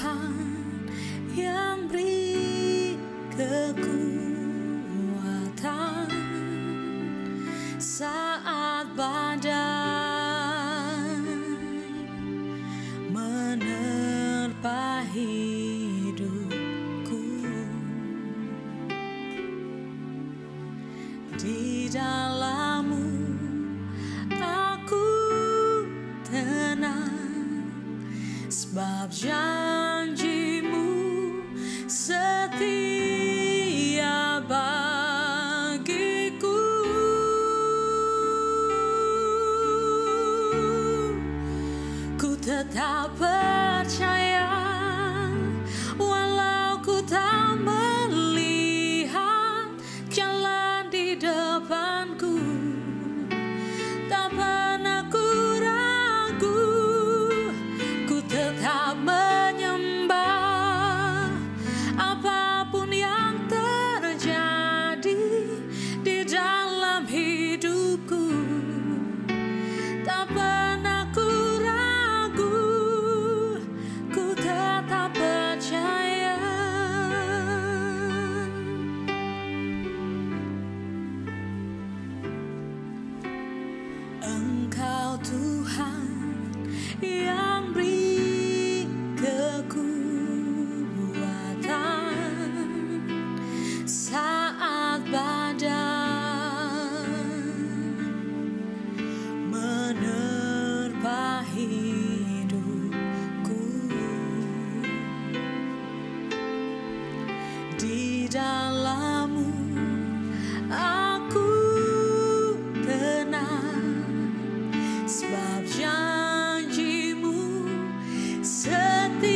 Tuhan yang beri kekuatan saat badai menerpa hidupku. Di dalam-Mu aku tenang, sebab janji-Mu setia bagiku. Ku tetap percaya walau ku tak melihat jalan di depanku. Tak pernah ku ragu, ku tetap menyembah apapun yang terjadi di dalam hidupku. Tak pernah ku ragu, ku tetap percaya. Engkau Tuhan yang beri kekuatan saat badai menerpa hidupku. Di dalam-Mu aku tenang, sebab janji-Mu setia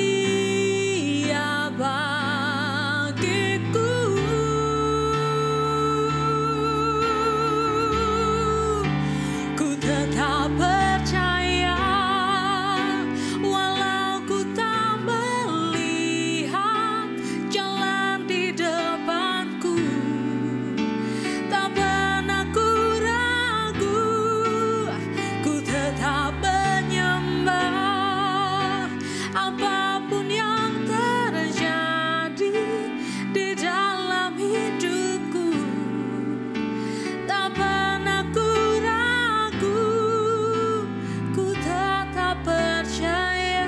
bagiku. Ku tetap percaya walau ku tak melihat jalan di depanku. Tak pernah ku ragu, ku tetap menyembah apapun yang terjadi di dalam hidupku. Tak pernah ku ragu, ku tetap percaya.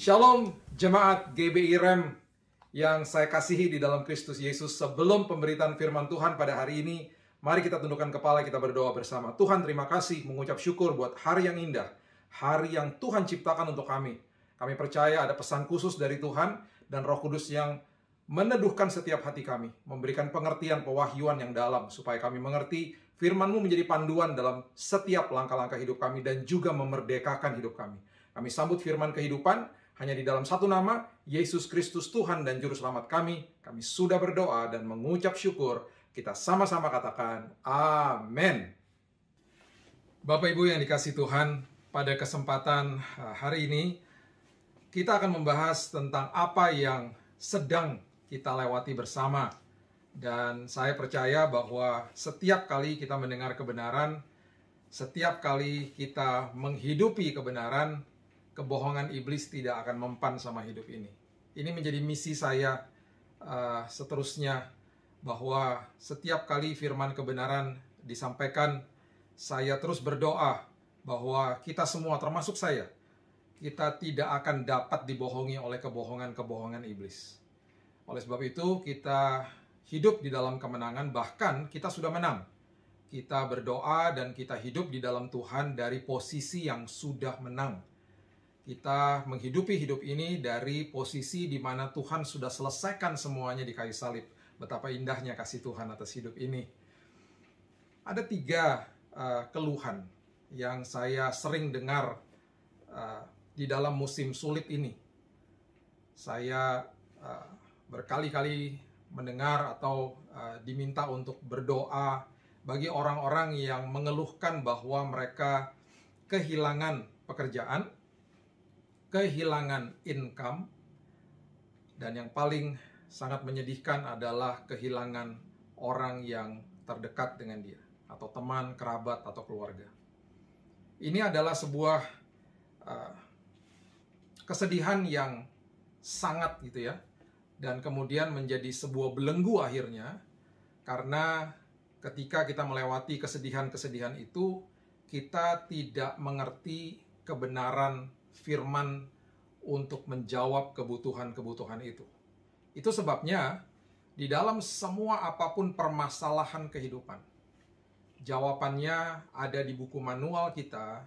Shalom jemaat GBI Rem yang saya kasihi di dalam Kristus Yesus. Sebelum pemberitaan firman Tuhan pada hari ini, mari kita tundukkan kepala, kita berdoa bersama. Tuhan, terima kasih, mengucap syukur buat hari yang indah, hari yang Tuhan ciptakan untuk kami. Kami percaya ada pesan khusus dari Tuhan dan Roh Kudus yang meneduhkan setiap hati kami, memberikan pengertian, pewahyuan yang dalam, supaya kami mengerti firman-Mu menjadi panduan dalam setiap langkah-langkah hidup kami dan juga memerdekakan hidup kami. Kami sambut firman kehidupan hanya di dalam satu nama, Yesus Kristus Tuhan dan Juru Selamat kami. Kami sudah berdoa dan mengucap syukur. Kita sama-sama katakan, amin. Bapak Ibu yang dikasihi Tuhan, pada kesempatan hari ini, kita akan membahas tentang apa yang sedang kita lewati bersama. Dan saya percaya bahwa setiap kali kita mendengar kebenaran, setiap kali kita menghidupi kebenaran, kebohongan iblis tidak akan mempan sama hidup ini. Ini menjadi misi saya seterusnya, bahwa setiap kali firman kebenaran disampaikan, saya terus berdoa bahwa kita semua, termasuk saya, kita tidak akan dapat dibohongi oleh kebohongan-kebohongan iblis. Oleh sebab itu, kita hidup di dalam kemenangan, bahkan kita sudah menang. Kita berdoa dan kita hidup di dalam Tuhan dari posisi yang sudah menang. Kita menghidupi hidup ini dari posisi di mana Tuhan sudah selesaikan semuanya di kayu salib. Betapa indahnya kasih Tuhan atas hidup ini. Ada 3 keluhan yang saya sering dengar di dalam musim sulit ini. Saya berkali-kali mendengar atau diminta untuk berdoa bagi orang-orang yang mengeluhkan bahwa mereka kehilangan pekerjaan, kehilangan income, dan yang paling sangat menyedihkan adalah kehilangan orang yang terdekat dengan dia, atau teman, kerabat, atau keluarga. Ini adalah sebuah kesedihan yang sangat gitu ya, dan kemudian menjadi sebuah belenggu akhirnya, karena ketika kita melewati kesedihan-kesedihan itu, kita tidak mengerti kebenaran firman untuk menjawab kebutuhan-kebutuhan itu. Itu sebabnya di dalam semua apapun permasalahan kehidupan, jawabannya ada di buku manual kita,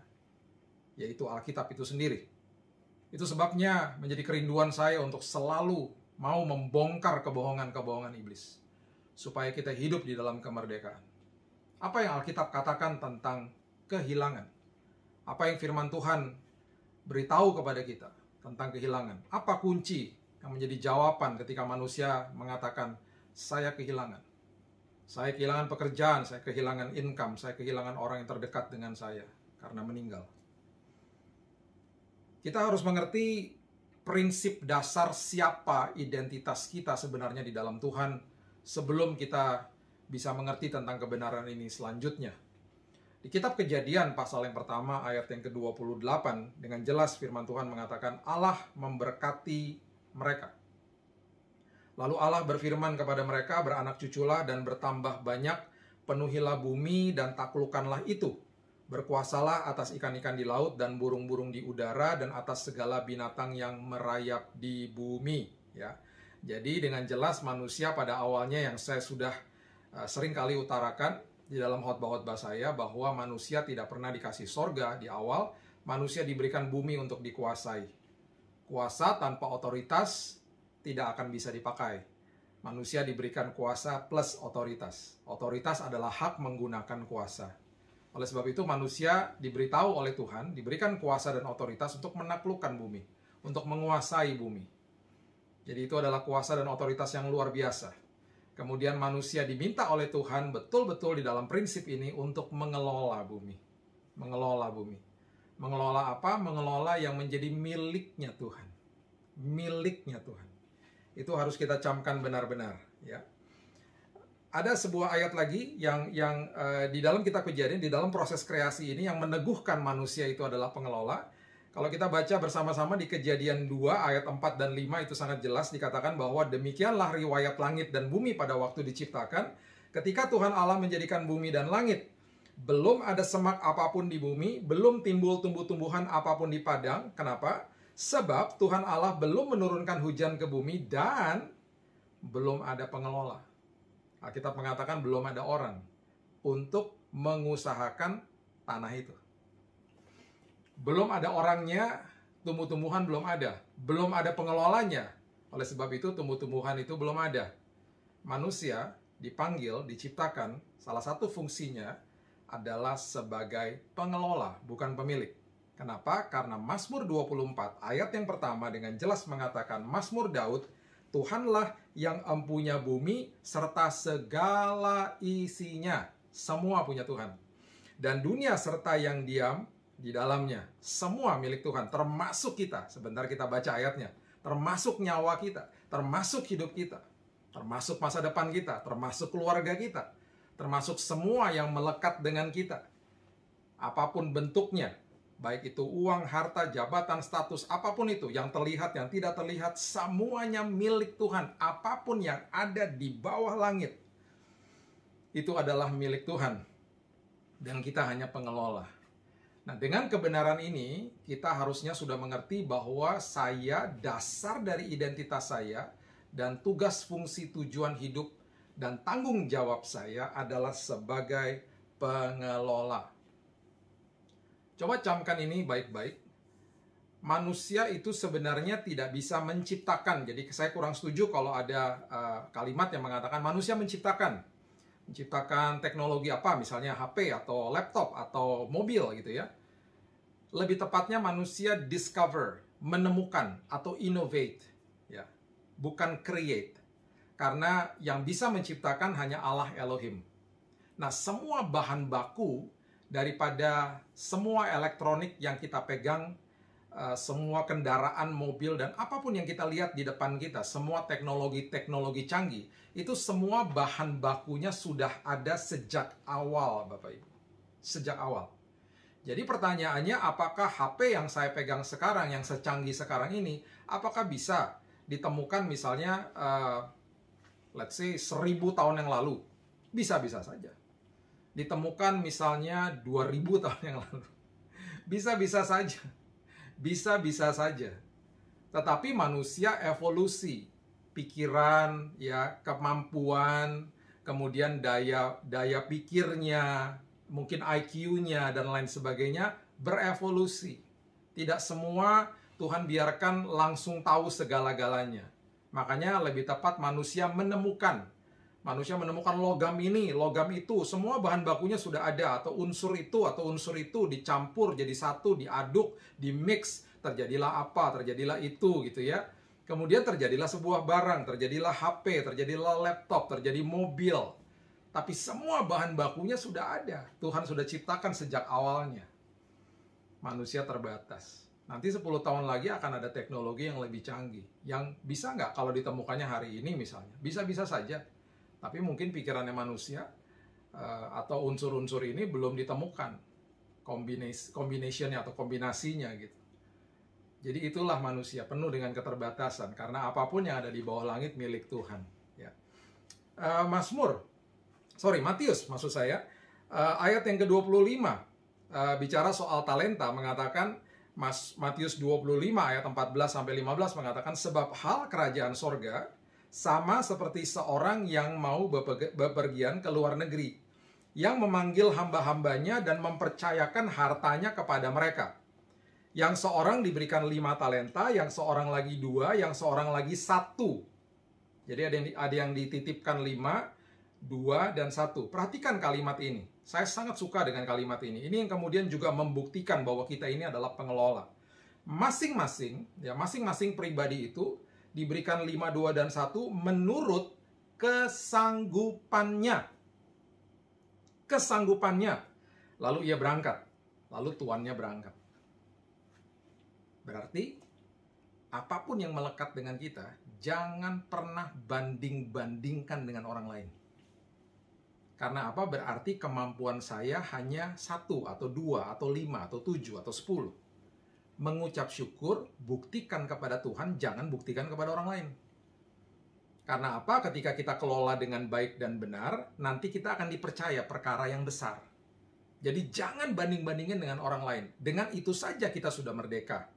yaitu Alkitab itu sendiri. Itu sebabnya menjadi kerinduan saya untuk selalu mau membongkar kebohongan-kebohongan iblis, supaya kita hidup di dalam kemerdekaan. Apa yang Alkitab katakan tentang kehilangan? Apa yang firman Tuhan beritahu kepada kita tentang kehilangan? Apa kunci yang menjadi jawaban ketika manusia mengatakan, saya kehilangan? Saya kehilangan pekerjaan, saya kehilangan income, saya kehilangan orang yang terdekat dengan saya karena meninggal. Kita harus mengerti prinsip dasar siapa identitas kita sebenarnya di dalam Tuhan sebelum kita bisa mengerti tentang kebenaran ini selanjutnya. Di kitab Kejadian pasal yang pertama ayat yang ke-28 dengan jelas firman Tuhan mengatakan Allah memberkati mereka. Lalu Allah berfirman kepada mereka, beranak cuculah dan bertambah banyak, penuhilah bumi dan taklukkanlah itu. Berkuasalah atas ikan-ikan di laut dan burung-burung di udara dan atas segala binatang yang merayap di bumi. Ya, jadi dengan jelas manusia pada awalnya yang saya sudah sering kali utarakan di dalam khotbah-khotbah saya bahwa manusia tidak pernah dikasih sorga di awal, manusia diberikan bumi untuk dikuasai. Kuasa tanpa otoritas tidak akan bisa dipakai. Manusia diberikan kuasa plus otoritas. Otoritas adalah hak menggunakan kuasa. Oleh sebab itu manusia diberitahu oleh Tuhan, diberikan kuasa dan otoritas untuk menaklukkan bumi, untuk menguasai bumi. Jadi itu adalah kuasa dan otoritas yang luar biasa. Kemudian manusia diminta oleh Tuhan betul-betul di dalam prinsip ini untuk mengelola bumi. Mengelola bumi. Mengelola apa? Mengelola yang menjadi miliknya Tuhan. Miliknya Tuhan. Itu harus kita camkan benar-benar, ya. Ada sebuah ayat lagi yang di dalam kitab Kejadian, di dalam proses kreasi ini yang meneguhkan manusia itu adalah pengelola. Kalau kita baca bersama-sama di Kejadian 2 ayat 4 dan 5 itu sangat jelas dikatakan bahwa demikianlah riwayat langit dan bumi pada waktu diciptakan. Ketika Tuhan Allah menjadikan bumi dan langit, belum ada semak apapun di bumi, belum timbul tumbuh-tumbuhan apapun di padang. Kenapa? Sebab Tuhan Allah belum menurunkan hujan ke bumi dan belum ada pengelola. Alkitab mengatakan belum ada orang untuk mengusahakan tanah itu. Belum ada orangnya, tumbuh-tumbuhan belum ada. Belum ada pengelolanya. Oleh sebab itu tumbuh-tumbuhan itu belum ada. Manusia dipanggil, diciptakan, salah satu fungsinya adalah sebagai pengelola, bukan pemilik. Kenapa? Karena Mazmur 24 ayat yang pertama dengan jelas mengatakan, Mazmur Daud, Tuhanlah yang empunya bumi serta segala isinya. Semua punya Tuhan. Dan dunia serta yang diam di dalamnya. Semua milik Tuhan, termasuk kita. Sebentar kita baca ayatnya. Termasuk nyawa kita, termasuk hidup kita, termasuk masa depan kita, termasuk keluarga kita, termasuk semua yang melekat dengan kita. Apapun bentuknya, baik itu uang, harta, jabatan, status, apapun itu, yang terlihat, yang tidak terlihat, semuanya milik Tuhan. Apapun yang ada di bawah langit, itu adalah milik Tuhan. Dan kita hanya pengelola. Nah, dengan kebenaran ini, kita harusnya sudah mengerti bahwa saya, dasar dari identitas saya, dan tugas fungsi tujuan hidup, dan tanggung jawab saya adalah sebagai pengelola. Coba camkan ini baik-baik. Manusia itu sebenarnya tidak bisa menciptakan. Jadi saya kurang setuju kalau ada kalimat yang mengatakan manusia menciptakan. Menciptakan teknologi apa, misalnya HP atau laptop atau mobil gitu ya. Lebih tepatnya manusia discover, menemukan atau innovate, ya. Bukan create. Karena yang bisa menciptakan hanya Allah Elohim. Nah, semua bahan baku daripada semua elektronik yang kita pegang semua kendaraan, mobil, dan apapun yang kita lihat di depan kita, semua teknologi-teknologi canggih, itu semua bahan bakunya sudah ada sejak awal, Bapak Ibu. Sejak awal. Jadi pertanyaannya, apakah HP yang saya pegang sekarang, yang secanggih sekarang ini, apakah bisa ditemukan misalnya, let's say 1000 tahun yang lalu? Bisa-bisa saja. Ditemukan misalnya 2000 tahun yang lalu. Bisa-bisa saja. Bisa-bisa saja. Tetapi manusia evolusi, pikiran, ya, kemampuan, kemudian daya pikirnya, mungkin IQ-nya dan lain sebagainya berevolusi. Tidak semua Tuhan biarkan langsung tahu segala-galanya. Makanya lebih tepat manusia menemukan logam ini, logam itu, semua bahan bakunya sudah ada, atau unsur itu dicampur jadi satu, diaduk, dimix, terjadilah apa, terjadilah itu gitu ya. Kemudian terjadilah sebuah barang, terjadilah HP, terjadilah laptop, terjadi mobil. Tapi semua bahan bakunya sudah ada. Tuhan sudah ciptakan sejak awalnya. Manusia terbatas. Nanti 10 tahun lagi akan ada teknologi yang lebih canggih. Yang bisa nggak kalau ditemukannya hari ini misalnya? Bisa-bisa saja. Tapi mungkin pikirannya manusia atau unsur-unsur ini belum ditemukan combination-nya atau kombinasinya gitu. Jadi itulah manusia penuh dengan keterbatasan karena apapun yang ada di bawah langit milik Tuhan. Ya. Matius maksud saya ayat yang ke-25 bicara soal talenta mengatakan Matius 25 ayat 14-15 mengatakan sebab hal kerajaan sorga sama seperti seorang yang mau bepergian ke luar negeri, yang memanggil hamba-hambanya dan mempercayakan hartanya kepada mereka. Yang seorang diberikan 5 talenta, yang seorang lagi 2, yang seorang lagi 1. Jadi ada yang dititipkan 5, 2, dan 1. Perhatikan kalimat ini. Saya sangat suka dengan kalimat ini. Ini yang kemudian juga membuktikan bahwa kita ini adalah pengelola. Masing-masing pribadi itu diberikan 5, 2, dan 1 menurut kesanggupannya. Kesanggupannya. Lalu ia berangkat. Lalu tuannya berangkat. Berarti, apapun yang melekat dengan kita, jangan pernah banding-bandingkan dengan orang lain. Karena apa? Berarti kemampuan saya hanya 1, atau 2, atau 5, atau 7, atau 10. Mengucap syukur, buktikan kepada Tuhan, jangan buktikan kepada orang lain. Karena apa? Ketika kita kelola dengan baik dan benar, nanti kita akan dipercaya perkara yang besar. Jadi jangan banding-bandingin dengan orang lain. Dengan itu saja kita sudah merdeka.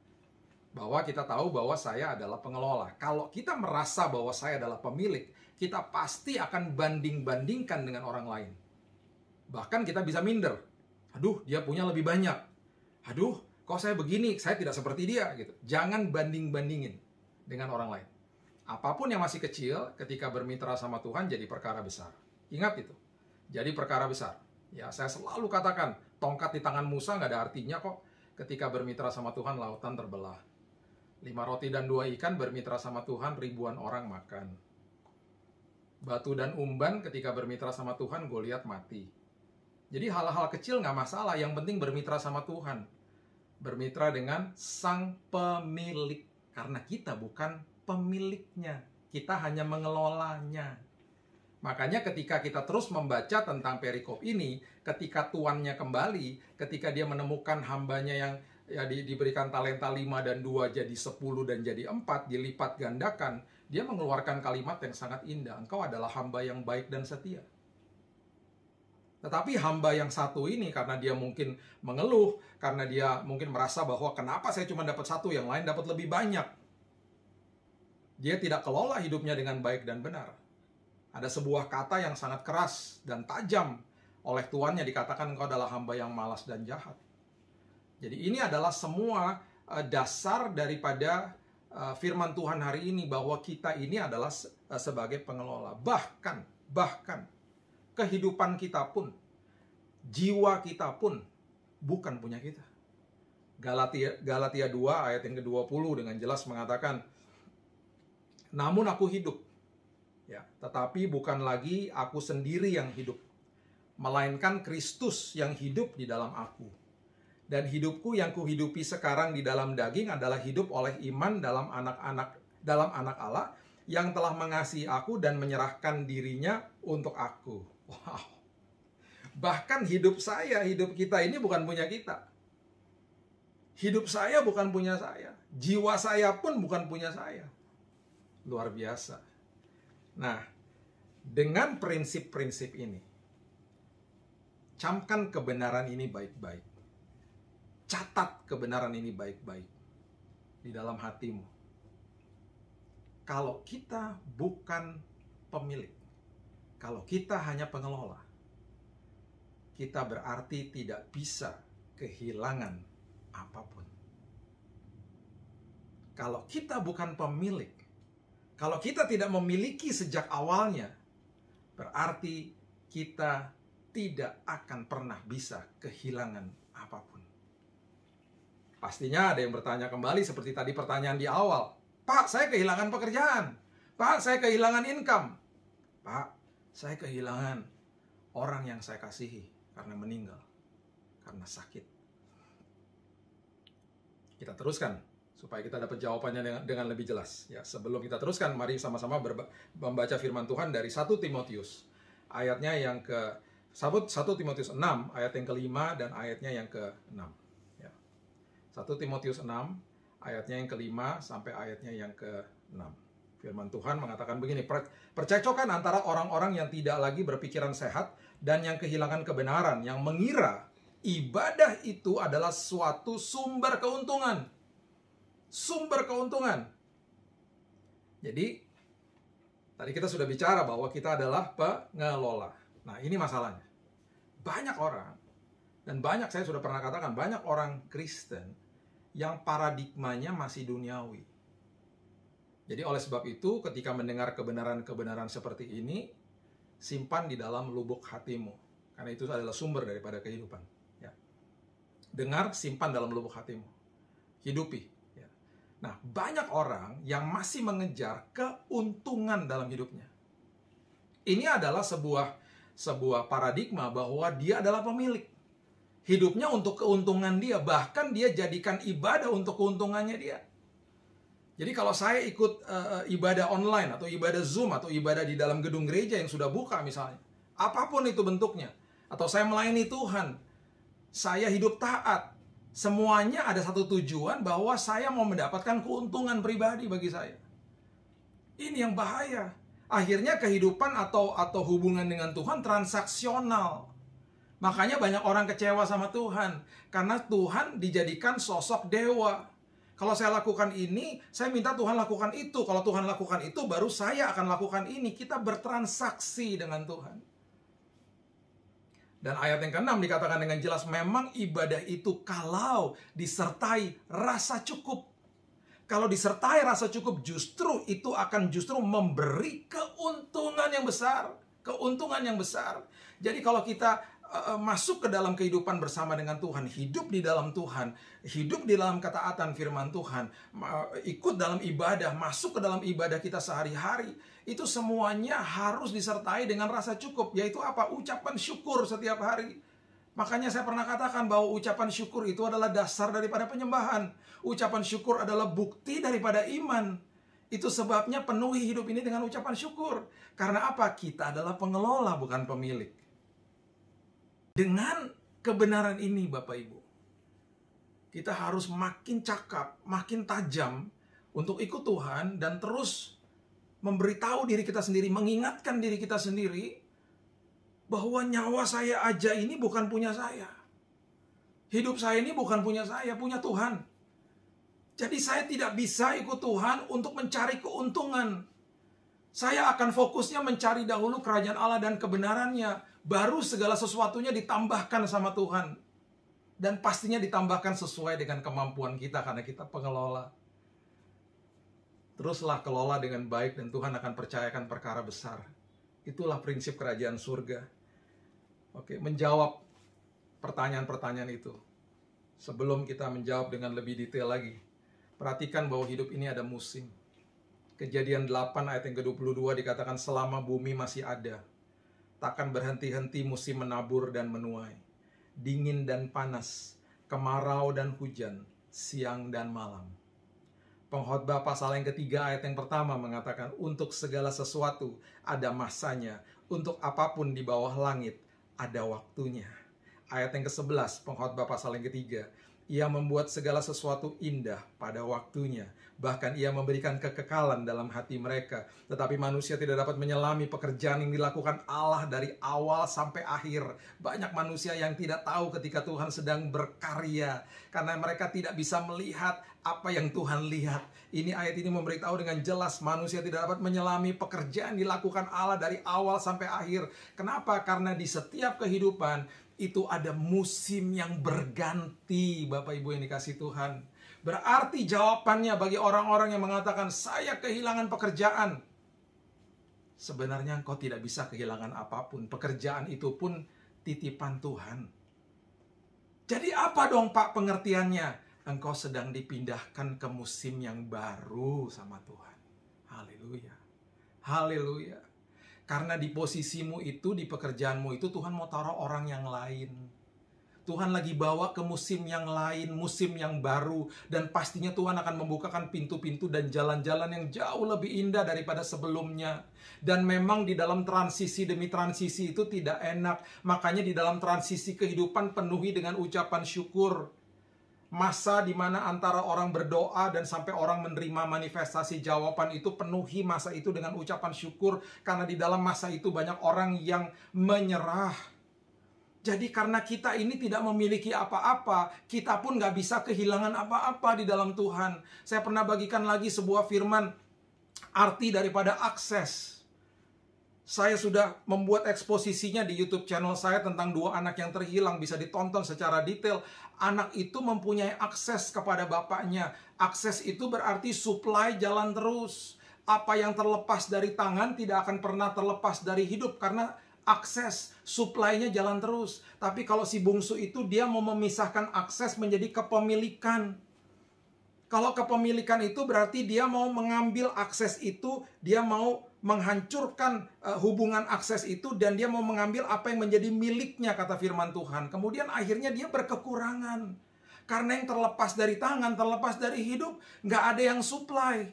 Bahwa kita tahu bahwa saya adalah pengelola. Kalau kita merasa bahwa saya adalah pemilik, kita pasti akan banding-bandingkan dengan orang lain. Bahkan kita bisa minder. Aduh, dia punya lebih banyak. Aduh, kok saya begini, saya tidak seperti dia gitu. Jangan banding-bandingin dengan orang lain. Apapun yang masih kecil, ketika bermitra sama Tuhan jadi perkara besar. Ingat itu. Jadi perkara besar. Ya, saya selalu katakan, tongkat di tangan Musa nggak ada artinya kok. Ketika bermitra sama Tuhan, lautan terbelah. 5 roti dan 2 ikan bermitra sama Tuhan, ribuan orang makan. Batu dan umban ketika bermitra sama Tuhan, Goliat mati. Jadi hal-hal kecil nggak masalah, yang penting bermitra sama Tuhan. Bermitra dengan sang pemilik. Karena kita bukan pemiliknya. Kita hanya mengelolanya. Makanya ketika kita terus membaca tentang perikop ini, ketika tuannya kembali, ketika dia menemukan hambanya yang diberikan talenta 5 dan 2 jadi 10 dan jadi 4, dilipat gandakan, dia mengeluarkan kalimat yang sangat indah. Engkau adalah hamba yang baik dan setia. Tetapi hamba yang satu ini, karena dia mungkin mengeluh, karena dia mungkin merasa bahwa kenapa saya cuma dapat 1, yang lain dapat lebih banyak. Dia tidak kelola hidupnya dengan baik dan benar. Ada sebuah kata yang sangat keras dan tajam oleh tuannya, dikatakan engkau adalah hamba yang malas dan jahat. Jadi ini adalah semua dasar daripada firman Tuhan hari ini, bahwa kita ini adalah sebagai pengelola. Bahkan kehidupan kita pun, jiwa kita pun bukan punya kita. Galatia 2 ayat yang ke-20 dengan jelas mengatakan, namun aku hidup, ya, tetapi bukan lagi aku sendiri yang hidup, melainkan Kristus yang hidup di dalam aku. Dan hidupku yang kuhidupi sekarang di dalam daging adalah hidup oleh iman dalam anak Allah yang telah mengasihi aku dan menyerahkan dirinya untuk aku. Wow. Bahkan hidup saya, hidup kita ini bukan punya kita. Hidup saya bukan punya saya. Jiwa saya pun bukan punya saya. Luar biasa. Nah, dengan prinsip-prinsip ini, camkan kebenaran ini baik-baik. Catat kebenaran ini baik-baik di dalam hatimu. Kalau kita bukan pemilik, kalau kita hanya pengelola, kita berarti tidak bisa kehilangan apapun. Kalau kita bukan pemilik, kalau kita tidak memiliki sejak awalnya, berarti kita tidak akan pernah bisa kehilangan apapun. Pastinya ada yang bertanya kembali seperti tadi pertanyaan di awal. Pak, saya kehilangan pekerjaan. Pak, saya kehilangan income. Pak, saya kehilangan orang yang saya kasihi karena meninggal, karena sakit. Kita teruskan supaya kita dapat jawabannya dengan lebih jelas. Ya, sebelum kita teruskan, mari sama-sama membaca firman Tuhan dari 1 Timotius. Ayatnya yang ke 1 Timotius 6, ayat yang ke-5 dan ayatnya yang ke-6. 1 Timotius 6, ayatnya yang ke-5 sampai ayatnya yang ke-6. Firman Tuhan mengatakan begini, percekcokan antara orang-orang yang tidak lagi berpikiran sehat dan yang kehilangan kebenaran, yang mengira ibadah itu adalah suatu sumber keuntungan. Sumber keuntungan. Jadi, tadi kita sudah bicara bahwa kita adalah pengelola. Nah, ini masalahnya. Banyak orang, dan banyak saya sudah pernah katakan, banyak orang Kristen yang paradigmanya masih duniawi. Jadi oleh sebab itu, ketika mendengar kebenaran-kebenaran seperti ini, simpan di dalam lubuk hatimu. Karena itu adalah sumber daripada kehidupan. Ya. Dengar, simpan dalam lubuk hatimu. Hidupi. Ya. Nah, banyak orang yang masih mengejar keuntungan dalam hidupnya. Ini adalah sebuah paradigma bahwa dia adalah pemilik. Hidupnya untuk keuntungan dia, bahkan dia jadikan ibadah untuk keuntungannya dia. Jadi kalau saya ikut ibadah online atau ibadah Zoom atau ibadah di dalam gedung gereja yang sudah buka misalnya, apapun itu bentuknya, atau saya melayani Tuhan, saya hidup taat, semuanya ada satu tujuan bahwa saya mau mendapatkan keuntungan pribadi bagi saya. Ini yang bahaya. Akhirnya kehidupan atau hubungan dengan Tuhan transaksional. Makanya banyak orang kecewa sama Tuhan. Karena Tuhan dijadikan sosok dewa. Kalau saya lakukan ini, saya minta Tuhan lakukan itu. Kalau Tuhan lakukan itu, baru saya akan lakukan ini. Kita bertransaksi dengan Tuhan. Dan ayat yang ke-6 dikatakan dengan jelas, memang ibadah itu kalau disertai rasa cukup. Kalau disertai rasa cukup, justru itu akan memberi keuntungan yang besar. Keuntungan yang besar. Jadi kalau kita masuk ke dalam kehidupan bersama dengan Tuhan, hidup di dalam Tuhan, hidup di dalam ketaatan firman Tuhan, ikut dalam ibadah, masuk ke dalam ibadah kita sehari-hari, itu semuanya harus disertai dengan rasa cukup, yaitu apa? Ucapan syukur setiap hari. Makanya saya pernah katakan bahwa ucapan syukur itu adalah dasar daripada penyembahan. Ucapan syukur adalah bukti daripada iman. Itu sebabnya penuhi hidup ini dengan ucapan syukur. Karena apa? Kita adalah pengelola, bukan pemilik. Dengan kebenaran ini, Bapak Ibu, kita harus makin cakap, makin tajam untuk ikut Tuhan dan terus memberitahu diri kita sendiri, mengingatkan diri kita sendiri bahwa nyawa saya aja ini bukan punya saya. Hidup saya ini bukan punya saya, punya Tuhan. Jadi saya tidak bisa ikut Tuhan untuk mencari keuntungan. Saya akan fokusnya mencari dahulu kerajaan Allah dan kebenarannya. Baru segala sesuatunya ditambahkan sama Tuhan. Dan pastinya ditambahkan sesuai dengan kemampuan kita karena kita pengelola. Teruslah kelola dengan baik dan Tuhan akan percayakan perkara besar. Itulah prinsip kerajaan surga. Oke, menjawab pertanyaan-pertanyaan itu. Sebelum kita menjawab dengan lebih detail lagi, perhatikan bahwa hidup ini ada musim. Kejadian 8 ayat yang ke-22 dikatakan selama bumi masih ada, takkan berhenti-henti musim menabur dan menuai, dingin dan panas, kemarau dan hujan, siang dan malam. Pengkhotbah pasal yang ketiga ayat yang pertama mengatakan, untuk segala sesuatu ada masanya, untuk apapun di bawah langit ada waktunya. Ayat yang ke-11, Pengkhotbah pasal yang ketiga, ia membuat segala sesuatu indah pada waktunya. Bahkan ia memberikan kekekalan dalam hati mereka. Tetapi manusia tidak dapat menyelami pekerjaan yang dilakukan Allah dari awal sampai akhir. Banyak manusia yang tidak tahu ketika Tuhan sedang berkarya, karena mereka tidak bisa melihat apa yang Tuhan lihat. Ini ayat ini memberitahu dengan jelas manusia tidak dapat menyelami pekerjaan dilakukan Allah dari awal sampai akhir. Kenapa? Karena di setiap kehidupan itu ada musim yang berganti, Bapak Ibu yang dikasih Tuhan. Berarti jawabannya bagi orang-orang yang mengatakan, saya kehilangan pekerjaan. Sebenarnya engkau tidak bisa kehilangan apapun. Pekerjaan itu pun titipan Tuhan. Jadi apa dong Pak pengertiannya? Engkau sedang dipindahkan ke musim yang baru sama Tuhan. Haleluya. Haleluya. Karena di posisimu itu, di pekerjaanmu itu, Tuhan mau taruh orang yang lain. Tuhan lagi bawa ke musim yang lain, musim yang baru. Dan pastinya Tuhan akan membukakan pintu-pintu dan jalan-jalan yang jauh lebih indah daripada sebelumnya. Dan memang di dalam transisi demi transisi itu tidak enak. Makanya di dalam transisi kehidupan penuhi dengan ucapan syukur. Masa di mana antara orang berdoa dan sampai orang menerima manifestasi jawaban itu, penuhi masa itu dengan ucapan syukur. Karena di dalam masa itu banyak orang yang menyerah. Jadi karena kita ini tidak memiliki apa-apa, kita pun gak bisa kehilangan apa-apa di dalam Tuhan. Saya pernah bagikan lagi sebuah firman, arti daripada akses. Saya sudah membuat eksposisinya di YouTube channel saya tentang 2 anak yang terhilang, bisa ditonton secara detail. Anak itu mempunyai akses kepada bapaknya. Akses itu berarti supply jalan terus. Apa yang terlepas dari tangan tidak akan pernah terlepas dari hidup, karena akses, supply-nya jalan terus. Tapi kalau si bungsu itu, dia mau memisahkan akses menjadi kepemilikan. Kalau kepemilikan itu berarti dia mau mengambil akses itu, dia mau menghancurkan hubungan akses itu, dan dia mau mengambil apa yang menjadi miliknya, kata firman Tuhan. Kemudian akhirnya dia berkekurangan. Karena yang terlepas dari tangan, terlepas dari hidup, nggak ada yang supply.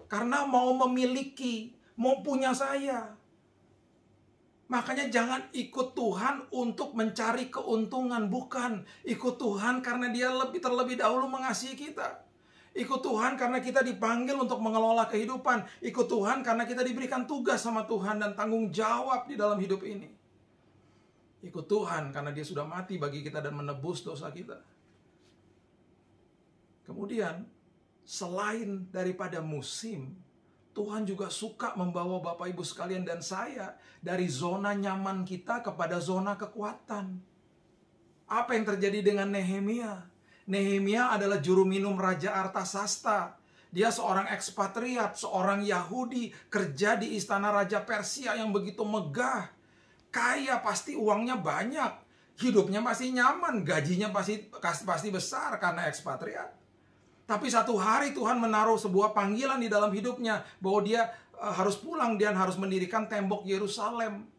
Karena mau memiliki, mau punya saya. Makanya jangan ikut Tuhan untuk mencari keuntungan. Bukan. Ikut Tuhan karena dia terlebih dahulu mengasihi kita. Ikut Tuhan karena kita dipanggil untuk mengelola kehidupan. Ikut Tuhan karena kita diberikan tugas sama Tuhan dan tanggung jawab di dalam hidup ini. Ikut Tuhan karena dia sudah mati bagi kita dan menebus dosa kita. Kemudian, selain daripada musim, Tuhan juga suka membawa Bapak Ibu sekalian dan saya dari zona nyaman kita kepada zona kekuatan. Apa yang terjadi dengan Nehemia? Nehemia adalah juru minum Raja Artasasta. Dia seorang ekspatriat, seorang Yahudi, kerja di istana Raja Persia yang begitu megah. Kaya, pasti uangnya banyak. Hidupnya pasti nyaman, gajinya pasti besar karena ekspatriat. Tapi satu hari Tuhan menaruh sebuah panggilan di dalam hidupnya, bahwa dia harus pulang dan harus mendirikan tembok Yerusalem.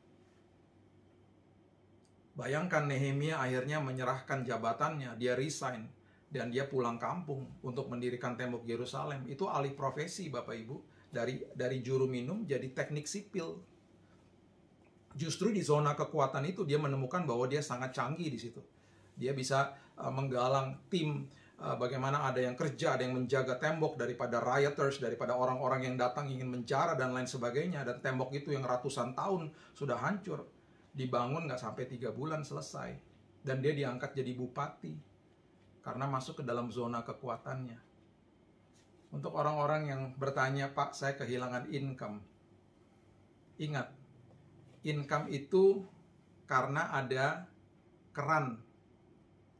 Bayangkan Nehemia akhirnya menyerahkan jabatannya, dia resign, dan dia pulang kampung untuk mendirikan tembok Yerusalem. Itu alih profesi Bapak Ibu, dari juru minum jadi teknik sipil. Justru di zona kekuatan itu dia menemukan bahwa dia sangat canggih di situ. Dia bisa menggalang tim. Bagaimana ada yang kerja, ada yang menjaga tembok daripada rioters, daripada orang-orang yang datang ingin menjara dan lain sebagainya. Dan tembok itu yang ratusan tahun sudah hancur, dibangun nggak sampai 3 bulan selesai. Dan dia diangkat jadi bupati karena masuk ke dalam zona kekuatannya. Untuk orang-orang yang bertanya, Pak, saya kehilangan income. Ingat, income itu karena ada keran,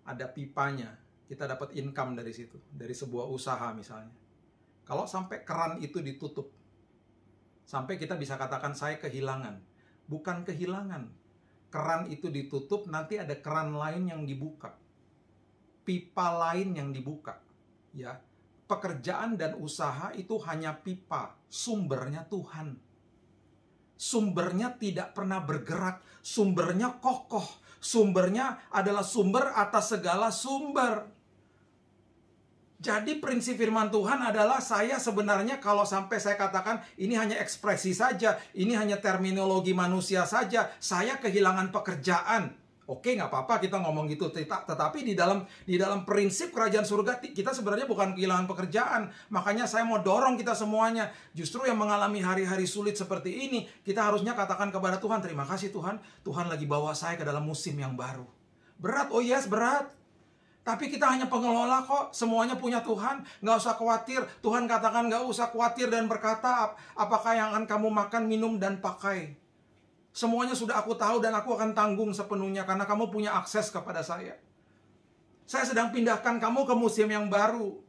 ada pipanya. Kita dapat income dari situ, dari sebuah usaha misalnya. Kalau sampai keran itu ditutup, sampai kita bisa katakan saya kehilangan. Bukan kehilangan. Keran itu ditutup, nanti ada keran lain yang dibuka. Pipa lain yang dibuka. Ya, pekerjaan dan usaha itu hanya pipa, sumbernya Tuhan. Sumbernya tidak pernah bergerak, sumbernya kokoh, Sumbernya adalah sumber atas segala sumber. Jadi prinsip firman Tuhan adalah saya sebenarnya kalau sampai saya katakan ini hanya ekspresi saja, ini hanya terminologi manusia saja, saya kehilangan pekerjaan. Oke, nggak apa-apa kita ngomong gitu. Tetapi di dalam prinsip kerajaan surga kita sebenarnya bukan kehilangan pekerjaan. Makanya saya mau dorong kita semuanya. Justru yang mengalami hari-hari sulit seperti ini, kita harusnya katakan kepada Tuhan, terima kasih Tuhan. Tuhan lagi bawa saya ke dalam musim yang baru. Berat, oh yes berat. Tapi kita hanya pengelola kok, semuanya punya Tuhan, nggak usah khawatir. Tuhan katakan nggak usah khawatir dan berkata, apakah yang akan kamu makan, minum, dan pakai. Semuanya sudah aku tahu dan aku akan tanggung sepenuhnya karena kamu punya akses kepada saya. Saya sedang pindahkan kamu ke musim yang baru.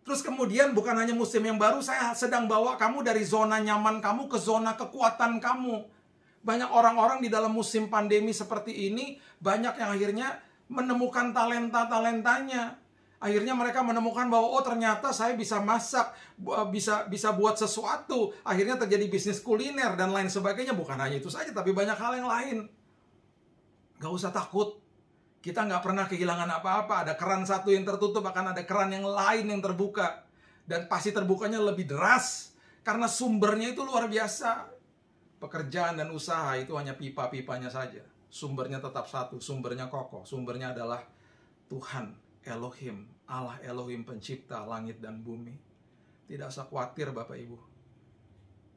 Terus kemudian bukan hanya musim yang baru, saya sedang bawa kamu dari zona nyaman kamu ke zona kekuatan kamu. Banyak orang-orang di dalam musim pandemi seperti ini, banyak yang akhirnya menemukan talenta-talentanya. Akhirnya mereka menemukan bahwa oh ternyata saya bisa masak, bisa buat sesuatu. Akhirnya terjadi bisnis kuliner dan lain sebagainya. Bukan hanya itu saja, tapi banyak hal yang lain. Gak usah takut. Kita gak pernah kehilangan apa-apa. Ada keran satu yang tertutup, akan ada keran yang lain yang terbuka. Dan pasti terbukanya lebih deras. Karena sumbernya itu luar biasa. Pekerjaan dan usaha itu hanya pipa-pipanya saja. Sumbernya tetap satu, sumbernya kokoh. Sumbernya adalah Tuhan, Elohim, Allah Elohim pencipta langit dan bumi. Tidak usah khawatir Bapak Ibu.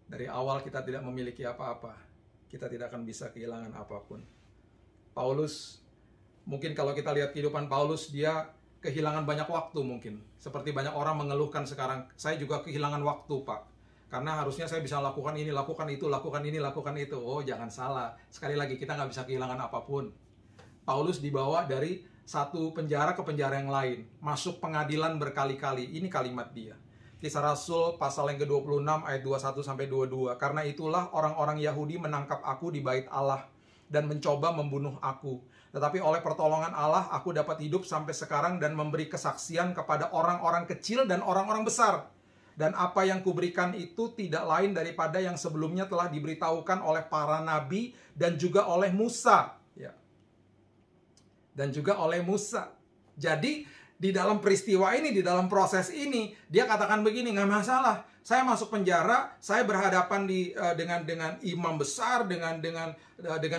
Dari awal kita tidak memiliki apa-apa. Kita tidak akan bisa kehilangan apapun. Paulus, mungkin kalau kita lihat kehidupan Paulus, dia kehilangan banyak waktu mungkin. Seperti banyak orang mengeluhkan sekarang, saya juga kehilangan waktu Pak. Karena harusnya saya bisa lakukan ini, lakukan itu, lakukan ini, lakukan itu. Oh, jangan salah. Sekali lagi, kita nggak bisa kehilangan apapun. Paulus dibawa dari satu penjara ke penjara yang lain. Masuk pengadilan berkali-kali. Ini kalimat dia. Kisah Rasul pasal yang ke-26 ayat 21-22. Karena itulah orang-orang Yahudi menangkap aku di bait Allah dan mencoba membunuh aku. Tetapi oleh pertolongan Allah, aku dapat hidup sampai sekarang dan memberi kesaksian kepada orang-orang kecil dan orang-orang besar. Dan apa yang kuberikan itu tidak lain daripada yang sebelumnya telah diberitahukan oleh para nabi dan juga oleh Musa. Ya. Dan juga oleh Musa. Jadi di dalam peristiwa ini, di dalam proses ini, dia katakan begini, nggak masalah. Saya masuk penjara, saya berhadapan dengan imam besar, dengan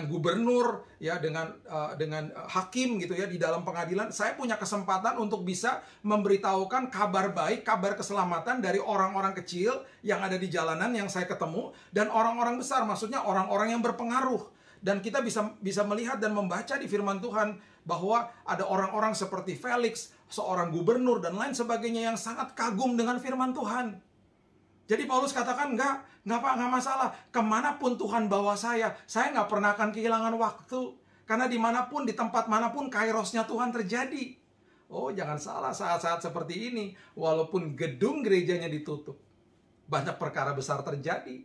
gubernur, ya, dengan hakim gitu ya di dalam pengadilan. Saya punya kesempatan untuk bisa memberitahukan kabar baik, kabar keselamatan dari orang-orang kecil yang ada di jalanan yang saya ketemu dan orang-orang besar, maksudnya orang-orang yang berpengaruh. Dan kita bisa melihat dan membaca di firman Tuhan bahwa ada orang-orang seperti Felix, seorang gubernur dan lain sebagainya yang sangat kagum dengan firman Tuhan. Jadi Paulus katakan, nggak masalah. Kemanapun Tuhan bawa saya nggak pernah akan kehilangan waktu. Karena dimanapun, di tempat manapun, kairosnya Tuhan terjadi. Oh, jangan salah saat-saat seperti ini. Walaupun gedung gerejanya ditutup, banyak perkara besar terjadi.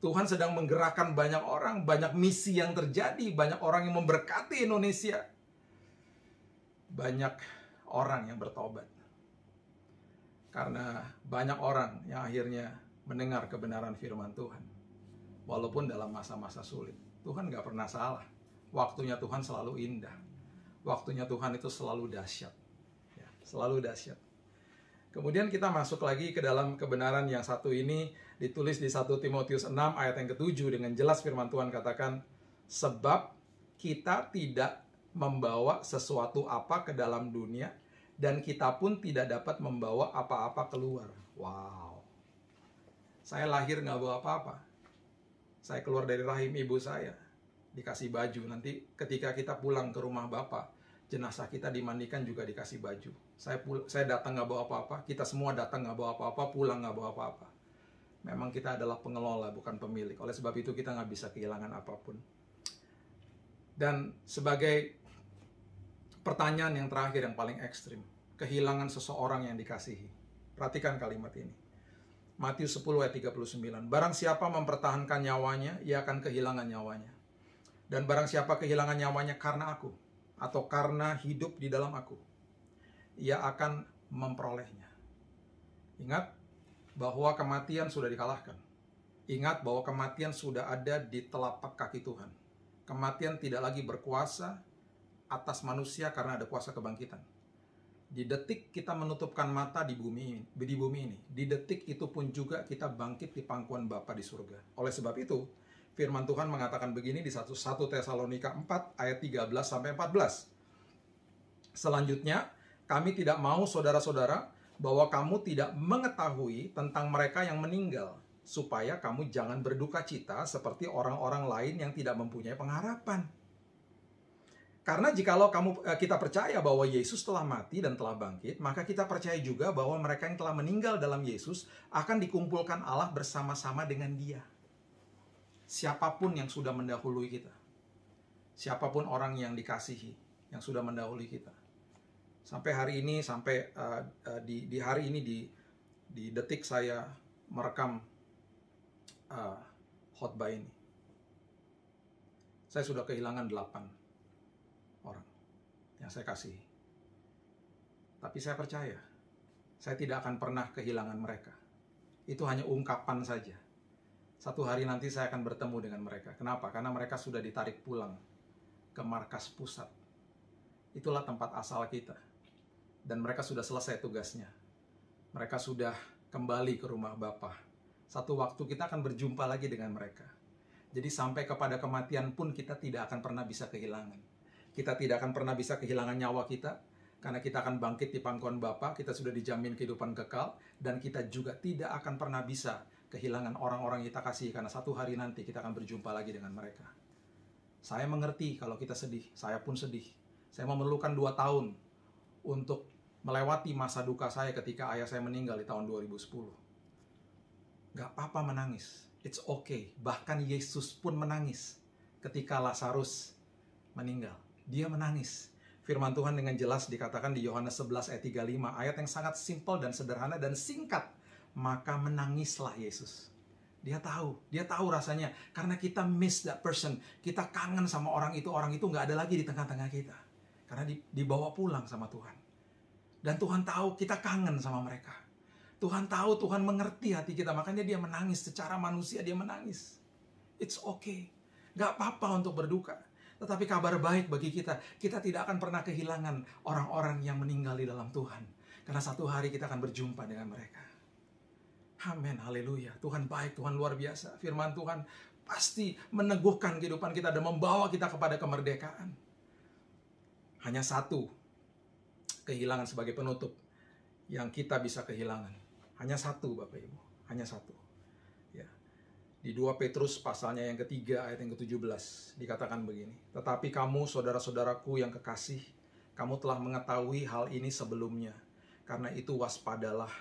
Tuhan sedang menggerakkan banyak orang, banyak misi yang terjadi, banyak orang yang memberkati Indonesia. Banyak orang yang bertobat. Karena banyak orang yang akhirnya mendengar kebenaran firman Tuhan. Walaupun dalam masa-masa sulit. Tuhan gak pernah salah. Waktunya Tuhan selalu indah. Waktunya Tuhan itu selalu dahsyat. Ya, selalu dahsyat. Kemudian kita masuk lagi ke dalam kebenaran yang satu ini. Ditulis di 1 Timotius 6 ayat yang ke-7. Dengan jelas firman Tuhan katakan, sebab kita tidak membawa sesuatu apa ke dalam dunia, dan kita pun tidak dapat membawa apa-apa keluar. Wow. Saya lahir nggak bawa apa-apa. Saya keluar dari rahim ibu saya, dikasih baju. Nanti ketika kita pulang ke rumah Bapak, jenazah kita dimandikan juga dikasih baju. Saya datang nggak bawa apa-apa. Kita semua datang nggak bawa apa-apa, pulang nggak bawa apa-apa. Memang kita adalah pengelola, bukan pemilik. Oleh sebab itu kita nggak bisa kehilangan apapun. Dan sebagai pertanyaan yang terakhir yang paling ekstrim, kehilangan seseorang yang dikasihi. Perhatikan kalimat ini. Matius 10 ayat 39. Barang siapa mempertahankan nyawanya, ia akan kehilangan nyawanya. Dan barang siapa kehilangan nyawanya karena aku, atau karena hidup di dalam aku, ia akan memperolehnya. Ingat bahwa kematian sudah dikalahkan. Ingat bahwa kematian sudah ada di telapak kaki Tuhan. Kematian tidak lagi berkuasa atas manusia karena ada kuasa kebangkitan. Di detik kita menutupkan mata di bumi ini, di detik itu pun juga kita bangkit di pangkuan Bapa di surga. Oleh sebab itu, firman Tuhan mengatakan begini di 1 Tesalonika 4 ayat 13-14. Selanjutnya, kami tidak mau saudara-saudara bahwa kamu tidak mengetahui tentang mereka yang meninggal, supaya kamu jangan berduka cita seperti orang-orang lain yang tidak mempunyai pengharapan. Karena jikalau kita percaya bahwa Yesus telah mati dan telah bangkit, maka kita percaya juga bahwa mereka yang telah meninggal dalam Yesus akan dikumpulkan Allah bersama-sama dengan Dia. Siapapun yang sudah mendahului kita, siapapun orang yang dikasihi, yang sudah mendahului kita, sampai hari ini, sampai di hari ini, di detik saya merekam khotbah ini, saya sudah kehilangan 8 orang yang saya kasihi. Tapi saya percaya, saya tidak akan pernah kehilangan mereka. Itu hanya ungkapan saja. Satu hari nanti saya akan bertemu dengan mereka. Kenapa? Karena mereka sudah ditarik pulang ke markas pusat. Itulah tempat asal kita. Dan mereka sudah selesai tugasnya. Mereka sudah kembali ke rumah Bapa. Satu waktu kita akan berjumpa lagi dengan mereka. Jadi sampai kepada kematian pun kita tidak akan pernah bisa kehilangan. Kita tidak akan pernah bisa kehilangan nyawa kita, karena kita akan bangkit di pangkuan Bapa, kita sudah dijamin kehidupan kekal, dan kita juga tidak akan pernah bisa kehilangan orang-orang yang kita kasih, karena satu hari nanti kita akan berjumpa lagi dengan mereka. Saya mengerti kalau kita sedih, saya pun sedih. Saya memerlukan 2 tahun untuk melewati masa duka saya ketika ayah saya meninggal di tahun 2010. Gak apa-apa menangis, it's okay. Bahkan Yesus pun menangis ketika Lazarus meninggal. Dia menangis. Firman Tuhan dengan jelas dikatakan di Yohanes 11 ayat 35, ayat yang sangat simpel dan sederhana dan singkat. Maka menangislah Yesus. Dia tahu rasanya. Karena kita miss that person. Kita kangen sama orang itu nggak ada lagi di tengah-tengah kita. Karena dibawa pulang sama Tuhan. Dan Tuhan tahu kita kangen sama mereka. Tuhan tahu, Tuhan mengerti hati kita. Makanya dia menangis. Secara manusia dia menangis. It's okay. Gak apa-apa untuk berduka. Tetapi kabar baik bagi kita. Kita tidak akan pernah kehilangan orang-orang yang meninggal di dalam Tuhan. Karena satu hari kita akan berjumpa dengan mereka. Amin, haleluya. Tuhan baik, Tuhan luar biasa. Firman Tuhan pasti meneguhkan kehidupan kita dan membawa kita kepada kemerdekaan. Hanya satu kehilangan sebagai penutup yang kita bisa kehilangan. Hanya satu, Bapak Ibu. Hanya satu. Ya. Di 2 Petrus pasalnya yang ketiga ayat yang ke-17 dikatakan begini. Tetapi kamu saudara-saudaraku yang kekasih, kamu telah mengetahui hal ini sebelumnya. Karena itu waspadalah,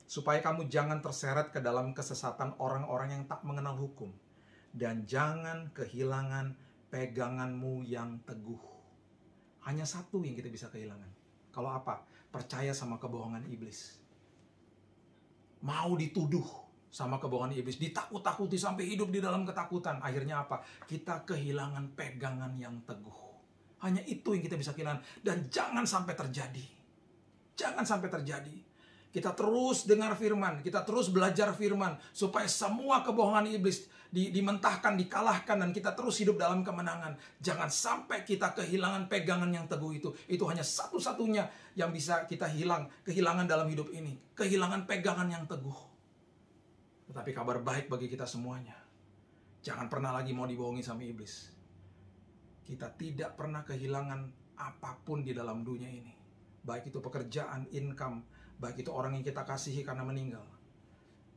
supaya kamu jangan terseret ke dalam kesesatan orang-orang yang tak mengenal hukum. Dan jangan kehilangan peganganmu yang teguh. Hanya satu yang kita bisa kehilangan. Kalau apa? Percaya sama kebohongan iblis. Mau dituduh sama kebohongan iblis, ditakut-takuti sampai hidup di dalam ketakutan. Akhirnya apa? Kita kehilangan pegangan yang teguh. Hanya itu yang kita bisa kehilangan. Dan jangan sampai terjadi. Jangan sampai terjadi. Kita terus dengar firman, kita terus belajar firman, supaya semua kebohongan iblis dimentahkan, dikalahkan, dan kita terus hidup dalam kemenangan. Jangan sampai kita kehilangan pegangan yang teguh itu. Itu hanya satu-satunya yang bisa kita kehilangan dalam hidup ini. Kehilangan pegangan yang teguh. Tetapi kabar baik bagi kita semuanya. Jangan pernah lagi mau dibohongi sama iblis. Kita tidak pernah kehilangan apapun di dalam dunia ini. Baik itu pekerjaan, income, baik itu orang yang kita kasihi karena meninggal.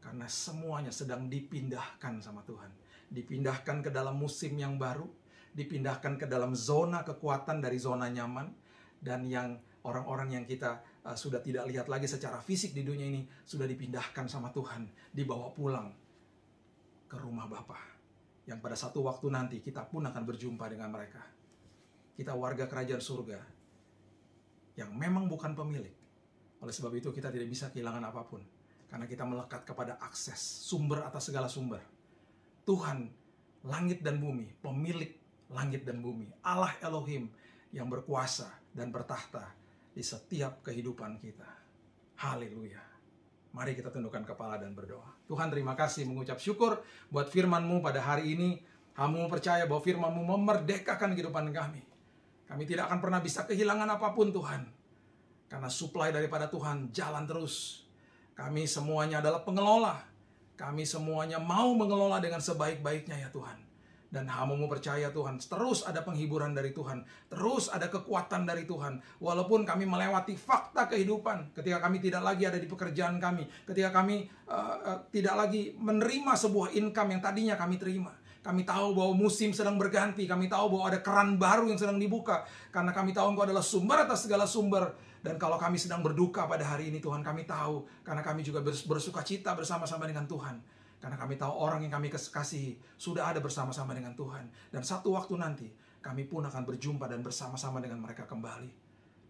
Karena semuanya sedang dipindahkan sama Tuhan. Dipindahkan ke dalam musim yang baru. Dipindahkan ke dalam zona kekuatan dari zona nyaman. Dan yang orang-orang yang kita sudah tidak lihat lagi secara fisik di dunia ini, sudah dipindahkan sama Tuhan. Dibawa pulang ke rumah Bapa. Yang pada satu waktu nanti kita pun akan berjumpa dengan mereka. Kita warga kerajaan surga. Yang memang bukan pemilik. Oleh sebab itu kita tidak bisa kehilangan apapun. Karena kita melekat kepada akses, sumber atas segala sumber. Tuhan, langit dan bumi, pemilik langit dan bumi. Allah Elohim yang berkuasa dan bertahta di setiap kehidupan kita. Haleluya. Mari kita tundukkan kepala dan berdoa. Tuhan, terima kasih, mengucap syukur buat firman-Mu pada hari ini. Hamba-Mu percaya bahwa firman-Mu memerdekakan kehidupan kami. Kami tidak akan pernah bisa kehilangan apapun Tuhan. Karena supply daripada Tuhan jalan terus. Kami semuanya adalah pengelola. Kami semuanya mau mengelola dengan sebaik-baiknya ya Tuhan. Dan hamba-Mu percaya Tuhan, terus ada penghiburan dari Tuhan. Terus ada kekuatan dari Tuhan. Walaupun kami melewati fakta kehidupan. Ketika kami tidak lagi ada di pekerjaan kami. Ketika kami tidak lagi menerima sebuah income yang tadinya kami terima. Kami tahu bahwa musim sedang berganti. Kami tahu bahwa ada keran baru yang sedang dibuka. Karena kami tahu Engkau adalah sumber atas segala sumber. Dan kalau kami sedang berduka pada hari ini Tuhan, kami tahu. Karena kami juga bersuka cita bersama-sama dengan Tuhan. Karena kami tahu orang yang kami kasihi sudah ada bersama-sama dengan Tuhan. Dan satu waktu nanti kami pun akan berjumpa dan bersama-sama dengan mereka kembali.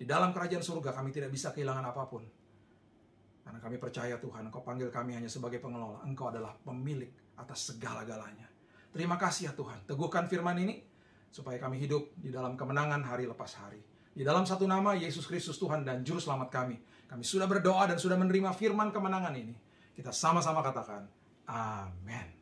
Di dalam kerajaan surga kami tidak bisa kehilangan apapun. Karena kami percaya Tuhan, Engkau panggil kami hanya sebagai pengelola. Engkau adalah pemilik atas segala-galanya. Terima kasih ya Tuhan. Teguhkan firman ini supaya kami hidup di dalam kemenangan hari lepas hari. Di dalam satu nama Yesus Kristus Tuhan dan Juru Selamat kami. Kami sudah berdoa dan sudah menerima firman kemenangan ini. Kita sama-sama katakan, amin.